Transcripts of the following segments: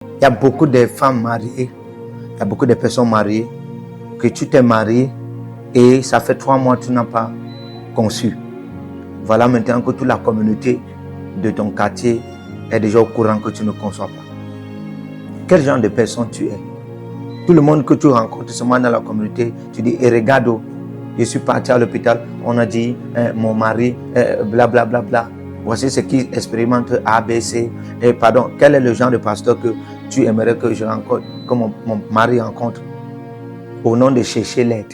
Il y a beaucoup de femmes mariées, il y a beaucoup de personnes mariées, que tu t'es marié et ça fait 3 mois que tu n'as pas conçu. Voilà maintenant que toute la communauté de ton quartier est déjà au courant que tu ne conçois pas. Quel genre de personne tu es? Tout le monde que tu rencontres seulement dans la communauté, tu dis, et regarde, je suis parti à l'hôpital, on a dit, mon mari, blablabla. Bla, bla, bla. Voici ce qui expérimente ABC. Et pardon, quel est le genre de pasteur que tu aimerais que je rencontre, que mon mari rencontre? Au nom de chercher l'aide.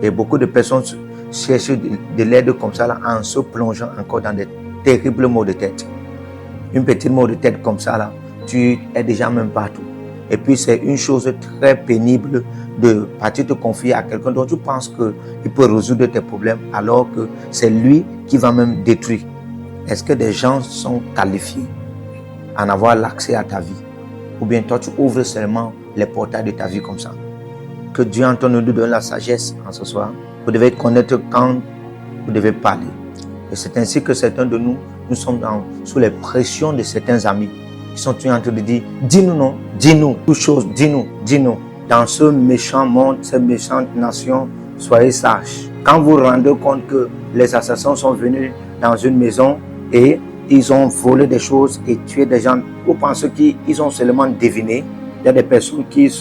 Et beaucoup de personnes cherchent de l'aide comme ça là, en se plongeant encore dans des terribles maux de tête. Une petite maux de tête comme ça là, tu es déjà même partout. Et puis c'est une chose très pénible de partir te confier à quelqu'un dont tu penses qu'il peut résoudre tes problèmes alors que c'est lui qui va même détruire. Est-ce que des gens sont qualifiés à en avoir l'accès à ta vie? Ou bien toi tu ouvres seulement les portails de ta vie comme ça? Que Dieu en ton nom nous donne la sagesse en ce soir. Vous devez connaître quand vous devez parler. Et c'est ainsi que certains de nous sommes sous les pressions de certains amis qui sont en train de dire, dis-nous non, dis-nous, toute chose, dis-nous. Dans ce méchant monde, cette méchante nation, soyez sages. Quand vous vous rendez compte que les assassins sont venus dans une maison et ils ont volé des choses et tué des gens, vous pensez qu'ils ont seulement deviné? Il y a des personnes qui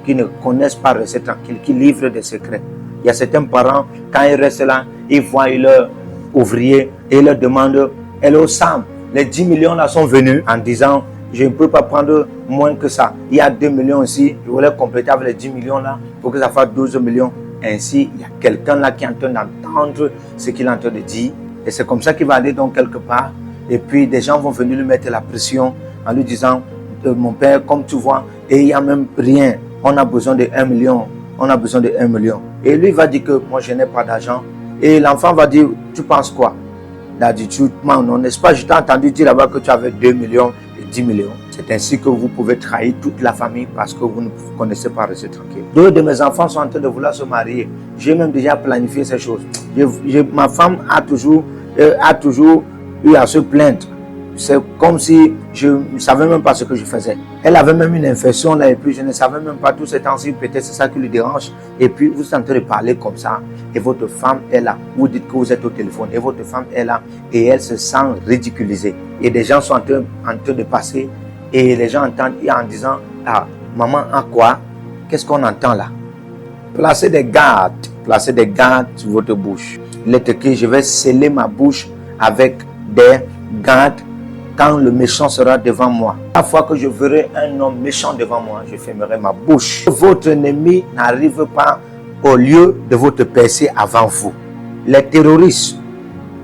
ne connaissent pas rester tranquilles, qui livrent des secrets. Il y a certains parents, quand ils restent là, ils voient leurs ouvriers et ils leur demandent, hello Sam, les 10 millions là sont venus en disant, je ne peux pas prendre moins que ça. Il y a 2 millions ici, je voulais compléter avec les 10 millions là pour que ça fasse 12 millions. Ainsi, il y a quelqu'un là qui est en train d'entendre ce qu'il est en train de dire. Et c'est comme ça qu'il va aller donc quelque part. Et puis des gens vont venir lui mettre la pression en lui disant, mon père, comme tu vois, et il n'y a même rien. On a besoin de 1 million. On a besoin de 1 million. Et lui va dire que moi je n'ai pas d'argent. Et l'enfant va dire, tu penses quoi? Il a dit, tu mens, non, n'est-ce pas? Je t'ai entendu dire là-bas que tu avais 2 millions et 10 millions. C'est ainsi que vous pouvez trahir toute la famille parce que vous ne connaissez pas rester tranquille. 2 de mes enfants sont en train de vouloir se marier. J'ai même déjà planifié ces choses. Ma femme a toujours eu à se plaindre. C'est comme si je ne savais même pas ce que je faisais. Elle avait même une infection là et puis je ne savais même pas tous ces temps-ci. Peut-être c'est ça qui lui dérange. Et puis vous êtes en train de parler comme ça. Et votre femme est là. Vous dites que vous êtes au téléphone. Et votre femme est là. Et elle se sent ridiculisée. Et des gens sont en train de passer. Et les gens entendent en disant, ah, maman a quoi? Qu'est-ce qu'on entend là? Placez des gardes sur votre bouche. Il est écrit, je vais sceller ma bouche avec des gardes quand le méchant sera devant moi. La fois que je verrai un homme méchant devant moi, je fermerai ma bouche. Votre ennemi n'arrive pas au lieu de votre percée avant vous. Les terroristes,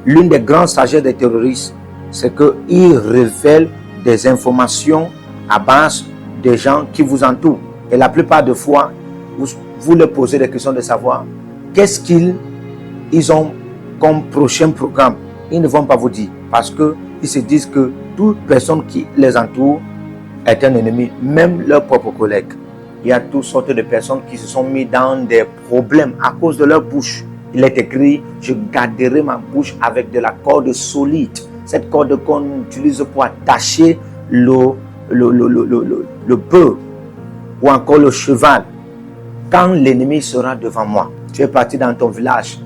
l'une des grandes sagesses des terroristes, c'est qu'ils révèlent des informations à base des gens qui vous entourent. Et la plupart des fois, vous leur posez des questions de savoir qu'est-ce qu'ils ont comme prochain programme. Ils ne vont pas vous dire parce qu'ils se disent que toute personne qui les entoure est un ennemi, même leurs propres collègues. Il y a toutes sortes de personnes qui se sont mis dans des problèmes à cause de leur bouche. Il est écrit, je garderai ma bouche avec de la corde solide. Cette corde qu'on utilise pour attacher le bœuf ou encore le cheval. Quand l'ennemi sera devant moi, tu es parti dans ton village.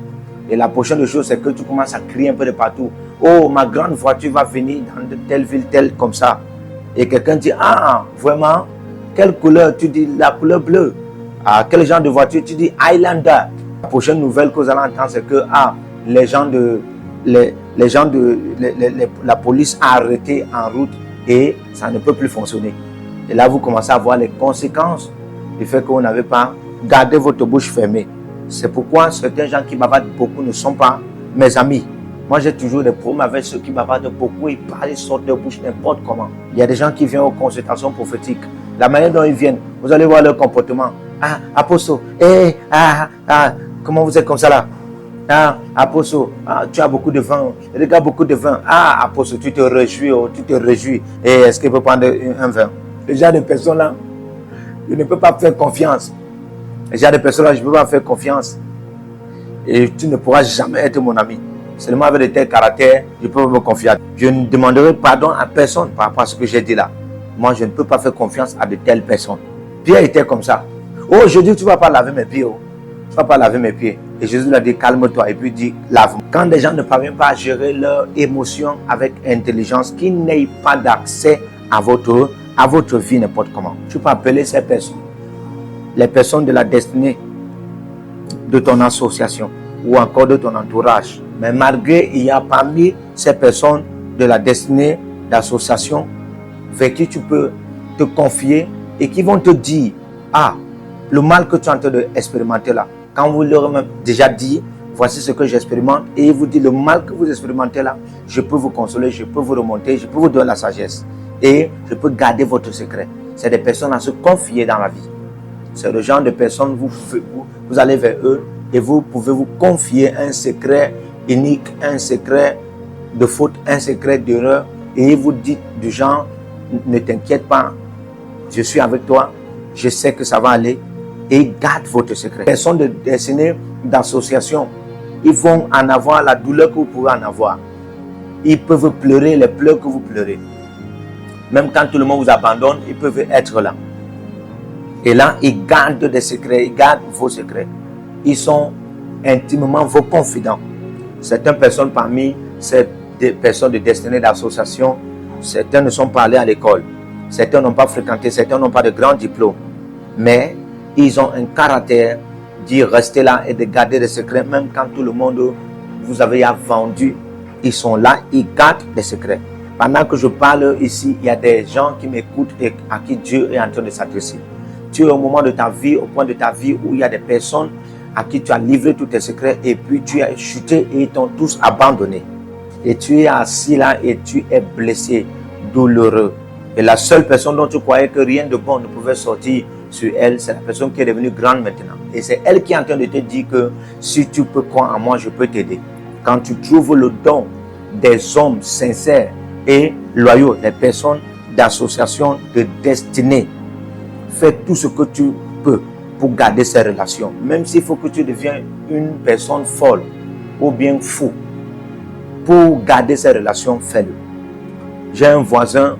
Et la prochaine chose, c'est que tu commences à crier un peu de partout. Oh, ma grande voiture va venir dans telle ville, telle comme ça. Et quelqu'un dit, ah, vraiment? Quelle couleur? Tu dis, la couleur bleue. Ah, quel genre de voiture? Tu dis, Highlander. La prochaine nouvelle que vous allez entendre, c'est que, ah, la police a arrêté en route et ça ne peut plus fonctionner. Et là, vous commencez à voir les conséquences du fait que vous n'avez pas gardé votre bouche fermée. C'est pourquoi certains gens qui bavardent beaucoup ne sont pas mes amis. Moi, j'ai toujours des problèmes avec ceux qui bavardent beaucoup. Ils parlent, ils sortent de bouche n'importe comment. Il y a des gens qui viennent aux consultations prophétiques. La manière dont ils viennent, vous allez voir leur comportement. Ah, apostole, comment vous êtes comme ça là? Ah, apostole, tu as beaucoup de vin. Regarde beaucoup de vin. Ah, apostole, tu te réjouis. Et est-ce qu'il peut prendre un vin? Le genre de personnes là, je ne peux pas faire confiance. Le genre de personnes là, je ne peux pas faire confiance. Et tu ne pourras jamais être mon ami. Seulement avec de tels caractères, je peux me confier. Je ne demanderai pardon à personne par rapport à ce que j'ai dit là. moi je ne peux pas faire confiance à de telles personnes. Pierre était comme ça. Oh, aujourd'hui tu ne vas pas laver mes pieds. Oh. Tu ne vas pas laver mes pieds. Et Jésus lui a dit, calme-toi. Et puis il dit, lave. Quand des gens ne parviennent pas à gérer leurs émotions avec intelligence, qu'ils n'aient pas d'accès à votre vie n'importe comment. Tu peux appeler ces personnes, les personnes de la destinée de ton association ou encore de ton entourage. Mais malgré, il y a parmi ces personnes de la destinée d'association vers qui tu peux te confier et qui vont te dire, ah, le mal que tu es en train d'expérimenter là, quand vous leur avez déjà dit, voici ce que j'expérimente, et il vous dit, le mal que vous expérimentez là, je peux vous consoler, je peux vous remonter, je peux vous donner la sagesse, et je peux garder votre secret. C'est des personnes à se confier dans la vie. C'est le genre de personnes, vous allez vers eux, et vous pouvez vous confier un secret unique, un secret de faute, un secret d'erreur, et vous dites du genre, ne t'inquiète pas, je suis avec toi, je sais que ça va aller, et garde votre secret. Les personnes de destinée d'association, ils vont en avoir la douleur que vous pouvez en avoir. Ils peuvent pleurer les pleurs que vous pleurez. Même quand tout le monde vous abandonne, ils peuvent être là. Et là, ils gardent des secrets, ils gardent vos secrets. Ils sont intimement vos confidents. Certaines personnes parmi ces personnes de destinée d'association, certains ne sont pas allés à l'école. Certains n'ont pas fréquenté, certains n'ont pas de grands diplômes. Mais ils ont un caractère d'y rester là et de garder des secrets. Même quand tout le monde vous avait vendu, ils sont là, ils gardent des secrets. Pendant que je parle ici, il y a des gens qui m'écoutent et à qui Dieu est en train de s'adresser. Tu es au moment de ta vie, au point de ta vie où il y a des personnes à qui tu as livré tous tes secrets et puis tu as chuté et ils t'ont tous abandonné. Et tu es assis là et tu es blessé, douloureux. Et la seule personne dont tu croyais que rien de bon ne pouvait sortir sur elle, c'est la personne qui est devenue grande maintenant. Et c'est elle qui est en train de te dire que si tu peux croire en moi, je peux t'aider. Quand tu trouves le don des hommes sincères et loyaux, des personnes d'association de destinée, fais tout ce que tu peux pour garder ces relations. Même s'il faut que tu deviennes une personne folle ou bien fou, pour garder ces relations, fais-le. J'ai un voisin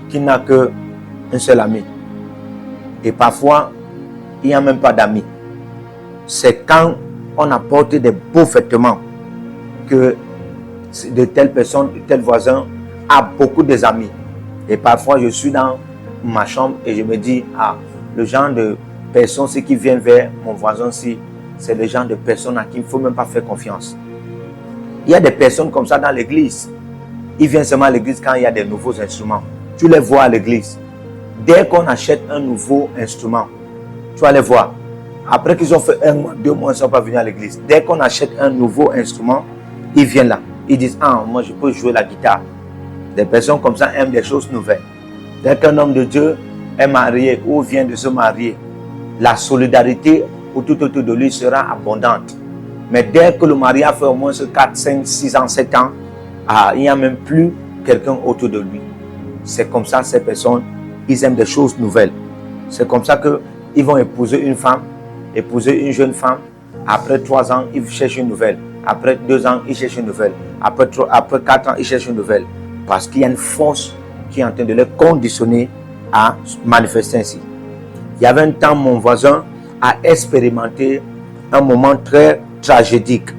qui n'a qu'un seul ami. Et parfois, il n'y a même pas d'amis. C'est quand on apporte des beaux vêtements que de telles personnes, de tels voisins a beaucoup d'amis. Et parfois, je suis dans ma chambre et je me dis, ah, le genre de personnes qui viennent vers mon voisin-ci, c'est le genre de personnes à qui il ne faut même pas faire confiance. Il y a des personnes comme ça dans l'église. Ils viennent seulement à l'église quand il y a des nouveaux instruments. Tu les vois à l'église. Dès qu'on achète un nouveau instrument, tu vas les voir. Après qu'ils ont fait 1 mois, 2 mois, ils ne sont pas venus à l'église. Dès qu'on achète un nouveau instrument, ils viennent là. Ils disent, ah, moi je peux jouer la guitare. Des personnes comme ça aiment des choses nouvelles. Dès qu'un homme de Dieu est marié ou vient de se marier, la solidarité tout autour de lui sera abondante. Mais dès que le mari a fait au moins 4, 5, 6 ans, 7 ans, il n'y a même plus quelqu'un autour de lui. C'est comme ça, ces personnes, ils aiment des choses nouvelles. C'est comme ça qu'ils vont épouser une femme, épouser une jeune femme. Après 3 ans, ils cherchent une nouvelle. Après 2 ans, ils cherchent une nouvelle. Après 4 ans, ils cherchent une nouvelle. Parce qu'il y a une force qui est en train de les conditionner à manifester ainsi. Il y avait un temps, mon voisin a expérimenté un moment très tragédique.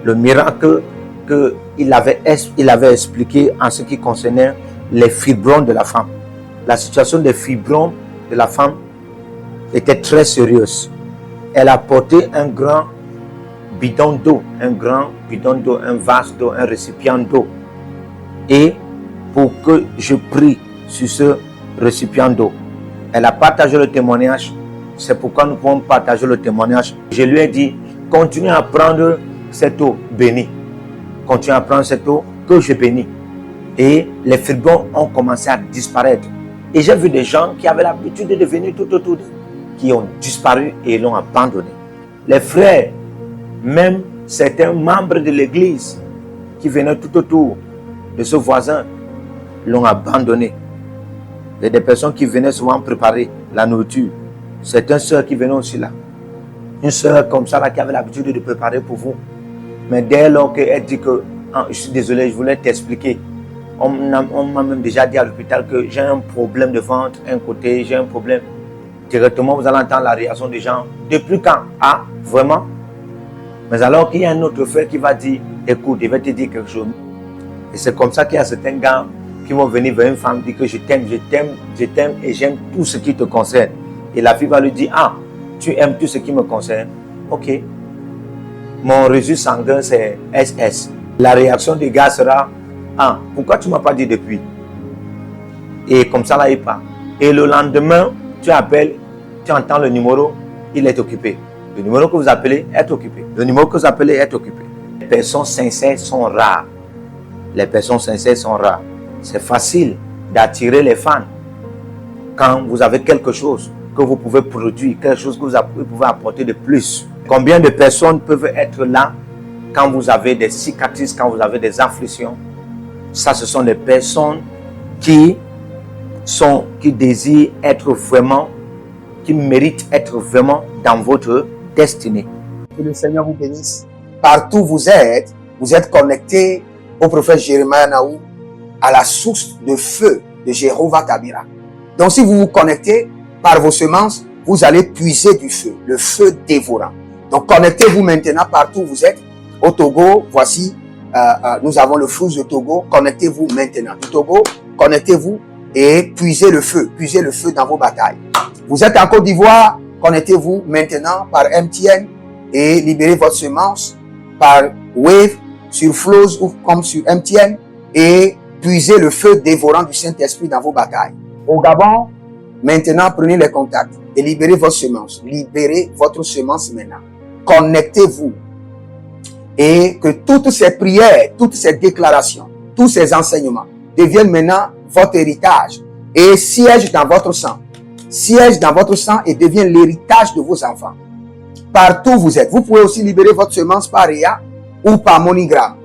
Le miracle qu'il avait expliqué en ce qui concernait les fibrons de la femme. La situation des fibrons de la femme était très sérieuse. Elle a porté un grand bidon d'eau, un vase d'eau, un récipient d'eau. Et pour que je prie sur ce récipient d'eau, elle a partagé le témoignage. C'est pourquoi nous pouvons partager le témoignage. Je lui ai dit, continue à prendre cette eau bénie. Continue à prendre cette eau que je bénis. Et les fibrons ont commencé à disparaître. Et j'ai vu des gens qui avaient l'habitude de venir tout autour d'eux, qui ont disparu et l'ont abandonné. Les frères, même certains membres de l'église qui venaient tout autour de ce voisin, l'ont abandonné. Il y a des personnes qui venaient souvent préparer la nourriture. Certaines sœurs qui venaient aussi là. Une sœur comme ça là, qui avait l'habitude de préparer pour vous. Mais dès lors qu'elle dit que, je suis désolé, je voulais t'expliquer. On m'a même déjà dit à l'hôpital que j'ai un problème de ventre, un côté, j'ai un problème. Directement, vous allez entendre la réaction des gens. Depuis quand? Ah, vraiment? Mais alors qu'il y a un autre frère qui va dire, écoute, je vais te dire quelque chose. Et c'est comme ça qu'il y a certains gars qui vont venir vers une femme dire que je t'aime et j'aime tout ce qui te concerne. Et la fille va lui dire, ah, tu aimes tout ce qui me concerne? Ok. Mon registre sanguin, c'est SS. La réaction du gars sera, ah, pourquoi tu ne m'as pas dit depuis? Et comme ça, là, il part. Et le lendemain, tu appelles, tu entends le numéro, il est occupé. Le numéro que vous appelez est occupé. Le numéro que vous appelez est occupé. Les personnes sincères sont rares. Les personnes sincères sont rares. C'est facile d'attirer les fans quand vous avez quelque chose que vous pouvez produire, quelque chose que vous pouvez apporter de plus. Combien de personnes peuvent être là quand vous avez des cicatrices, quand vous avez des afflictions? Ça, ce sont des personnes qui désirent être vraiment, qui méritent être vraiment dans votre destinée. Que le Seigneur vous bénisse. Partout où vous êtes connectés au prophète Jérémie Naou, à la source de feu de Jéhovah Kabira. Donc si vous vous connectez par vos semences, vous allez puiser du feu, le feu dévorant. Donc connectez-vous maintenant partout où vous êtes. Au Togo, voici, nous avons le flux de Togo. Connectez-vous maintenant. Du Togo, connectez-vous et puisez le feu dans vos batailles. Vous êtes en Côte d'Ivoire, connectez-vous maintenant par MTN et libérez votre semence par Wave sur Flows ou comme sur MTN et puisez le feu dévorant du Saint-Esprit dans vos batailles. Au Gabon, maintenant prenez les contacts et libérez votre semence. Libérez votre semence maintenant. Connectez-vous et que toutes ces prières, toutes ces déclarations, tous ces enseignements deviennent maintenant votre héritage et siègent dans votre sang. Siège dans votre sang et devient l'héritage de vos enfants. Partout où vous êtes. Vous pouvez aussi libérer votre semence par Réa ou par MoneyGram.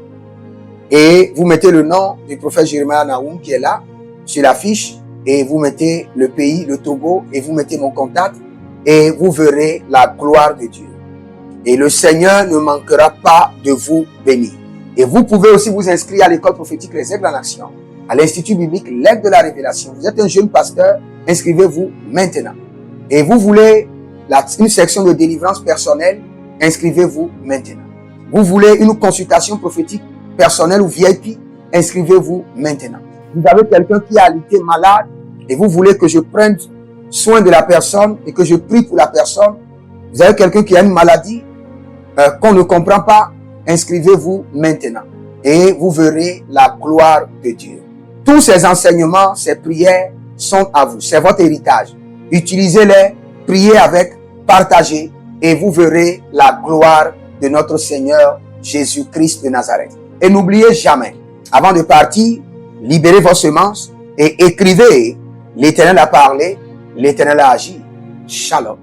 Et vous mettez le nom du prophète Jérémie Naoum qui est là, sur la fiche, et vous mettez le pays, le Togo, et vous mettez mon contact, et vous verrez la gloire de Dieu. Et le Seigneur ne manquera pas de vous bénir. Et vous pouvez aussi vous inscrire à l'école prophétique Les Aigles en Action, à l'Institut biblique L'Aigle de la Révélation. Vous êtes un jeune pasteur, inscrivez-vous maintenant. Et vous voulez une section de délivrance personnelle, inscrivez-vous maintenant. Vous voulez une consultation prophétique personnelle ou VIP, inscrivez-vous maintenant. Vous avez quelqu'un qui a été malade et vous voulez que je prenne soin de la personne et que je prie pour la personne. Vous avez quelqu'un qui a une maladie qu'on ne comprend pas, inscrivez-vous maintenant. Et vous verrez la gloire de Dieu. Tous ces enseignements, ces prières sont à vous. C'est votre héritage. Utilisez-les, priez avec, partagez et vous verrez la gloire de notre Seigneur Jésus-Christ de Nazareth. Et n'oubliez jamais, avant de partir, libérez vos semences et écrivez, l'Éternel a parlé, l'Éternel a agi. Shalom.